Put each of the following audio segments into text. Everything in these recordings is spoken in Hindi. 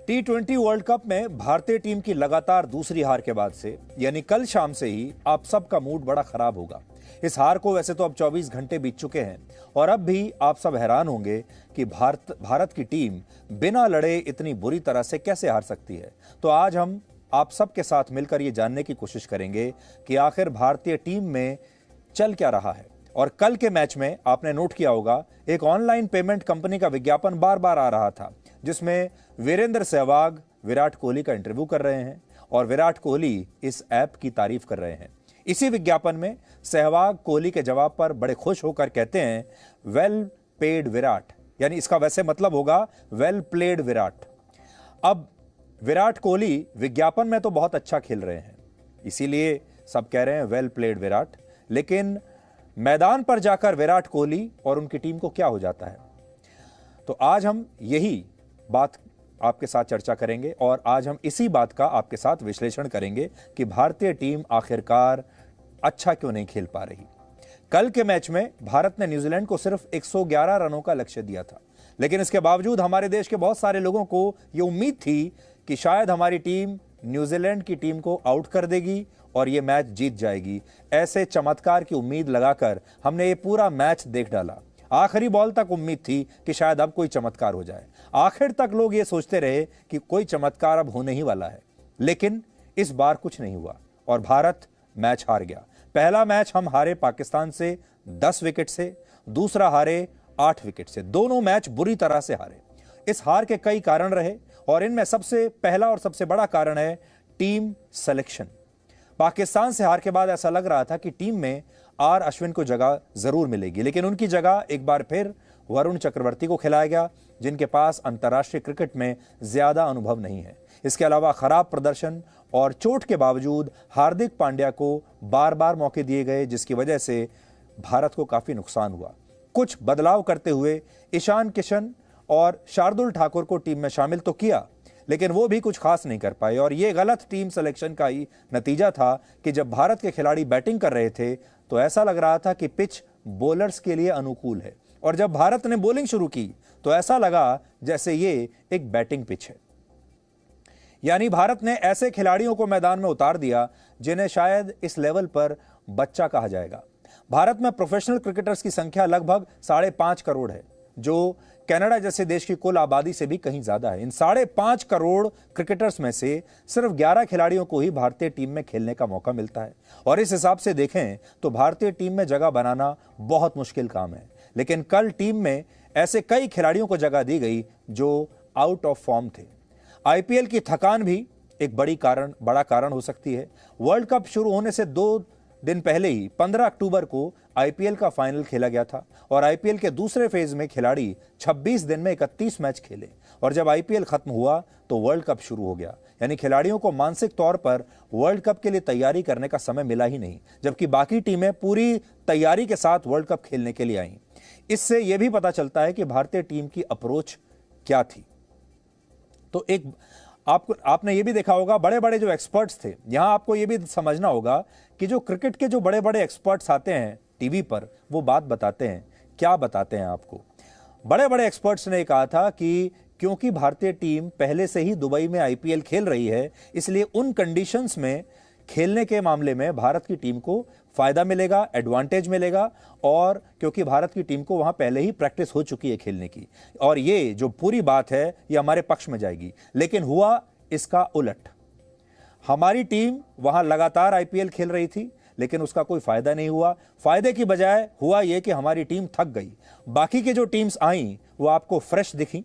T20 वर्ल्ड कप में भारतीय टीम की लगातार दूसरी हार के बाद से यानी कल शाम से ही आप सबका मूड बड़ा खराब होगा। इस हार को वैसे तो अब 24 घंटे बीत चुके हैं और अब भी आप सब हैरान होंगे कि भारत की टीम बिना लड़े इतनी बुरी तरह से कैसे हार सकती है। तो आज हम आप सब के साथ मिलकर ये जानने की कोशिश करेंगे कि आखिर भारतीय टीम में चल क्या रहा है। और कल के मैच में आपने नोट किया होगा, एक ऑनलाइन पेमेंट कंपनी का विज्ञापन बार बार आ रहा था जिसमें वीरेंद्र सहवाग विराट कोहली का इंटरव्यू कर रहे हैं और विराट कोहली इस ऐप की तारीफ कर रहे हैं। इसी विज्ञापन में सहवाग कोहली के जवाब पर बड़े खुश होकर कहते हैं, वेल पेड विराट, यानी इसका वैसे मतलब होगा वेल प्लेड विराट। अब विराट कोहली विज्ञापन में तो बहुत अच्छा खेल रहे हैं, इसीलिए सब कह रहे हैं वेल प्लेड विराट, लेकिन मैदान पर जाकर विराट कोहली और उनकी टीम को क्या हो जाता है। तो आज हम यही बात आपके साथ चर्चा करेंगे और आज हम इसी बात का आपके साथ विश्लेषण करेंगे कि भारतीय टीम आखिरकार अच्छा क्यों नहीं खेल पा रही। कल के मैच में भारत ने न्यूजीलैंड को सिर्फ 111 रनों का लक्ष्य दिया था, लेकिन इसके बावजूद हमारे देश के बहुत सारे लोगों को यह उम्मीद थी कि शायद हमारी टीम न्यूजीलैंड की टीम को आउट कर देगी और यह मैच जीत जाएगी। ऐसे चमत्कार की उम्मीद लगाकर हमने ये पूरा मैच देख डाला। आखिरी बॉल तक उम्मीद थी कि शायद अब कोई चमत्कार हो जाए। आखिर तक लोग ये सोचते रहे कि कोई चमत्कार अब होने ही वाला है, लेकिन इस बार कुछ नहीं हुआ और भारत मैच हार गया। पहला मैच हम हारे पाकिस्तान से 10 विकेट से, दूसरा हारे 8 विकेट से। दोनों मैच बुरी तरह से हारे। इस हार के कई कारण रहे और इनमें सबसे पहला और सबसे बड़ा कारण है टीम सिलेक्शन। पाकिस्तान से हार के बाद ऐसा लग रहा था कि टीम में आर अश्विन को जगह जरूर मिलेगी, लेकिन उनकी जगह एक बार फिर वरुण चक्रवर्ती को खिलाया गया, जिनके पास अंतर्राष्ट्रीय क्रिकेट में ज्यादा अनुभव नहीं है। इसके अलावा खराब प्रदर्शन और चोट के बावजूद हार्दिक पांड्या को बार बार मौके दिए गए, जिसकी वजह से भारत को काफी नुकसान हुआ। कुछ बदलाव करते हुए ईशान किशन और शार्दुल ठाकुर को टीम में शामिल तो किया, लेकिन वो भी कुछ खास नहीं कर पाए और ये गलत टीम सिलेक्शन का ही नतीजा था कि जब भारत के खिलाड़ी बैटिंग कर रहे थे तो ऐसा लग रहा था कि पिच बॉलर्स के लिए अनुकूल है और जब भारत ने बॉलिंग शुरू की तो ऐसा लगा जैसे ये एक बैटिंग पिच है। यानी भारत ने ऐसे खिलाड़ियों को मैदान में उतार दिया जिन्हें शायद इस लेवल पर बच्चा कहा जाएगा। भारत में प्रोफेशनल क्रिकेटर्स की संख्या लगभग 5.5 करोड़ है, जो कनाडा जैसे देश की कुल आबादी से भी कहीं ज्यादा है। इन 5.5 करोड़ क्रिकेटर्स में से सिर्फ 11 खिलाड़ियों को ही भारतीय टीम में खेलने का मौका मिलता है और इस हिसाब से देखें तो भारतीय टीम में जगह बनाना बहुत मुश्किल काम है। लेकिन कल टीम में ऐसे कई खिलाड़ियों को जगह दी गई जो आउट ऑफ फॉर्म थे। आईपीएल की थकान भी एक बड़ा कारण हो सकती है। वर्ल्ड कप शुरू होने से 2 दिन पहले ही 15 अक्टूबर को आईपीएल का फाइनल खेला गया था और आईपीएल के दूसरे फेज में खिलाड़ी 26 दिन में 31 मैच खेले और जब आईपीएल खत्म हुआ तो वर्ल्ड कप शुरू हो गया। यानी खिलाड़ियों को मानसिक तौर पर वर्ल्ड कप के लिए तैयारी करने का समय मिला ही नहीं, जबकि बाकी टीमें पूरी तैयारी के साथ वर्ल्ड कप खेलने के लिए आईं। इससे यह भी पता चलता है कि भारतीय टीम की अप्रोच क्या थी। तो आपने ये भी देखा होगा, बड़े बड़े जो एक्सपर्ट्स थे, यहां आपको ये भी समझना होगा कि जो क्रिकेट के जो बड़े बड़े एक्सपर्ट्स आते हैं टीवी पर, वो बात बताते हैं। क्या बताते हैं आपको? बड़े बड़े एक्सपर्ट्स ने कहा था कि क्योंकि भारतीय टीम पहले से ही दुबई में आईपीएल खेल रही है, इसलिए उन कंडीशंस में खेलने के मामले में भारत की टीम को फायदा मिलेगा, एडवांटेज मिलेगा और क्योंकि भारत की टीम को वहां पहले ही प्रैक्टिस हो चुकी है खेलने की और ये जो पूरी बात है ये हमारे पक्ष में जाएगी। लेकिन हुआ इसका उलट। हमारी टीम वहां लगातार आईपीएल खेल रही थी लेकिन उसका कोई फायदा नहीं हुआ। फायदे की बजाय हुआ यह कि हमारी टीम थक गई। बाकी के जो टीम्स आई वो आपको फ्रेश दिखी,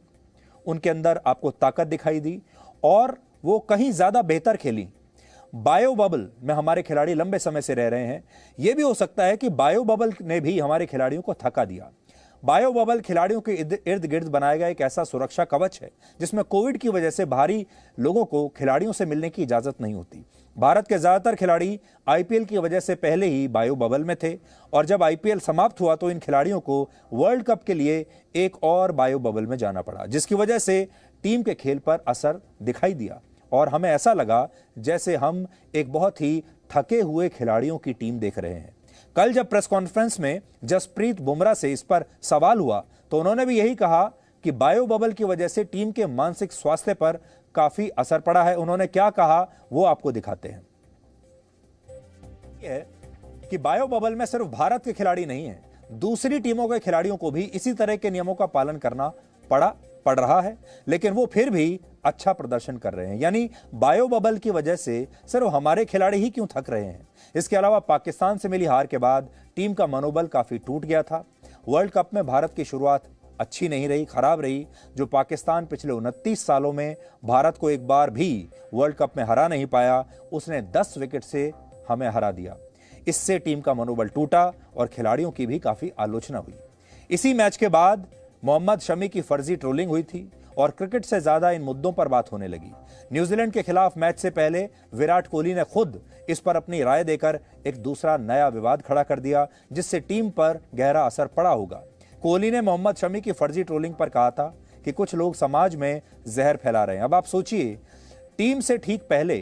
उनके अंदर आपको ताकत दिखाई दी और वो कहीं ज्यादा बेहतर खेली। बायो बबल में हमारे खिलाड़ी लंबे समय से रह रहे हैं। यह भी हो सकता है कि बायो बबल ने भी हमारे खिलाड़ियों को थका दिया। बायो बबल खिलाड़ियों के इर्द गिर्द बनाया गया एक ऐसा सुरक्षा कवच है जिसमें कोविड की वजह से बाहरी लोगों को खिलाड़ियों से मिलने की इजाजत नहीं होती। भारत के ज्यादातर खिलाड़ी आईपीएल की वजह से पहले ही बायो बबल में थे और जब आईपीएल समाप्त हुआ तो इन खिलाड़ियों को वर्ल्ड कप के लिए एक और बायो बबल में जाना पड़ा, जिसकी वजह से टीम के खेल पर असर दिखाई दिया और हमें ऐसा लगा जैसे हम एक बहुत ही थके हुए खिलाड़ियों की टीम देख रहे हैं। कल जब प्रेस कॉन्फ्रेंस में जसप्रीत बुमराह से इस पर सवाल हुआ तो उन्होंने भी यही कहा कि बायो बबल की वजह से टीम के मानसिक स्वास्थ्य पर काफी असर पड़ा है। उन्होंने क्या कहा वो आपको दिखाते हैं। यह कि बायो बबल में सिर्फ भारत के खिलाड़ी नहीं है, दूसरी टीमों के खिलाड़ियों को भी इसी तरह के नियमों का पालन करना पड़ रहा है, लेकिन वो फिर भी अच्छा प्रदर्शन कर रहे हैं। यानी बायो बबल की वजह से सिर्फ हमारे खिलाड़ी ही क्यों थक रहे हैं। इसके अलावा पाकिस्तान से मिली हार के बाद टीम का मनोबल काफी टूट गया था। वर्ल्ड कप में भारत की शुरुआत अच्छी नहीं रही, खराब रही। जो पाकिस्तान पिछले 29 सालों में भारत को एक बार भी वर्ल्ड कप में हरा नहीं पाया, उसने 10 विकेट से हमें हरा दिया। इससे टीम का मनोबल टूटा और खिलाड़ियों की भी काफी आलोचना हुई। इसी मैच के बाद मोहम्मद शमी की फर्जी ट्रोलिंग हुई थी और क्रिकेट से ज्यादा इन मुद्दों पर बात होने लगी। न्यूजीलैंड के खिलाफ मैच से पहले विराट कोहली ने खुद इस पर अपनी राय देकर एक दूसरा नया विवाद खड़ा कर दिया, जिससे टीम पर गहरा असर पड़ा होगा। कोहली ने मोहम्मद शमी की फर्जी ट्रोलिंग पर कहा था कि कुछ लोग समाज में जहर फैला रहे हैं। अब आप सोचिए, टीम से ठीक पहले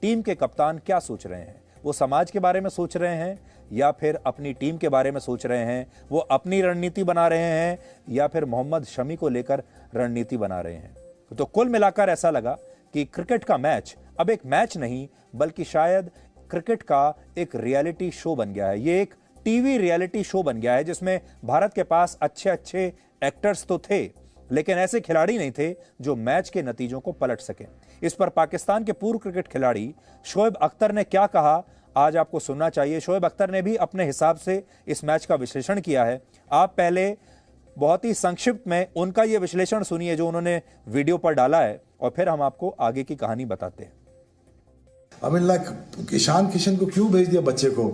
टीम के कप्तान क्या सोच रहे हैं? वो समाज के बारे में सोच रहे हैं या फिर अपनी टीम के बारे में सोच रहे हैं? वो अपनी रणनीति बना रहे हैं या फिर मोहम्मद शमी को लेकर रणनीति बना रहे हैं? तो कुल मिलाकर ऐसा लगा कि क्रिकेट का मैच अब एक मैच नहीं, बल्कि शायद क्रिकेट का एक रियलिटी शो बन गया है। ये एक टीवी रियलिटी शो बन गया है जिसमें भारत के पास अच्छे अच्छे एक्टर्स तो थे, लेकिन ऐसे खिलाड़ी नहीं थे जो मैच के नतीजों को पलट सके। इस पर पाकिस्तान के पूर्व क्रिकेट खिलाड़ी शोएब अख्तर ने क्या कहा, आज आपको सुनना चाहिए। शोएब अख्तर ने भी अपने हिसाब से इस मैच का विश्लेषण किया है। आप पहले बहुत ही संक्षिप्त में उनका यह विश्लेषण सुनिए जो उन्होंने वीडियो पर डाला है, और फिर हम आपको आगे की कहानी बताते हैं। ईशान किशन को क्यों भेज दिया बच्चे को,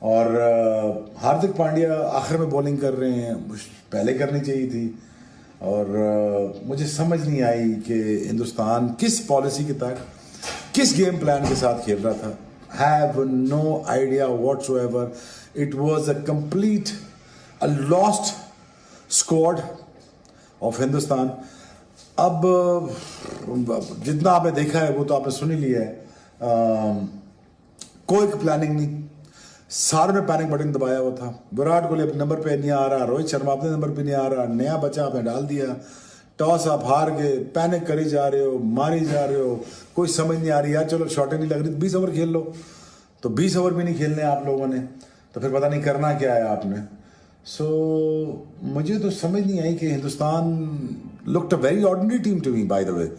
और हार्दिक पांड्या आखिर में बॉलिंग कर रहे हैं, पहले करनी चाहिए थी। और मुझे समझ नहीं आई कि हिंदुस्तान किस पॉलिसी के तहत, किस गेम प्लान के साथ खेल रहा था। Have no idea whatsoever. It was a complete lost squad of Hindustan. अब जितना आपने देखा है वो तो आपने सुन ही लिया है। कोई प्लानिंग नहीं, सारों ने पैनिक बटन दबाया हुआ था। विराट कोहली अपने नंबर पे नहीं आ रहा, रोहित शर्मा अपने नंबर पे नहीं आ रहा, नया बच्चा आपने डाल दिया, टॉस आप हार गए, पैनिक करी जा रहे हो, मारी जा रहे हो, कोई समझ नहीं आ रही। यार चलो शॉर्टें नहीं लग रही, 20 ओवर खेल लो। तो 20 ओवर भी नहीं खेलने आप लोगों ने, तो फिर पता नहीं करना क्या है आपने। सो मुझे तो समझ नहीं आई कि Hindustan looked a very ordinary team to me, by the way.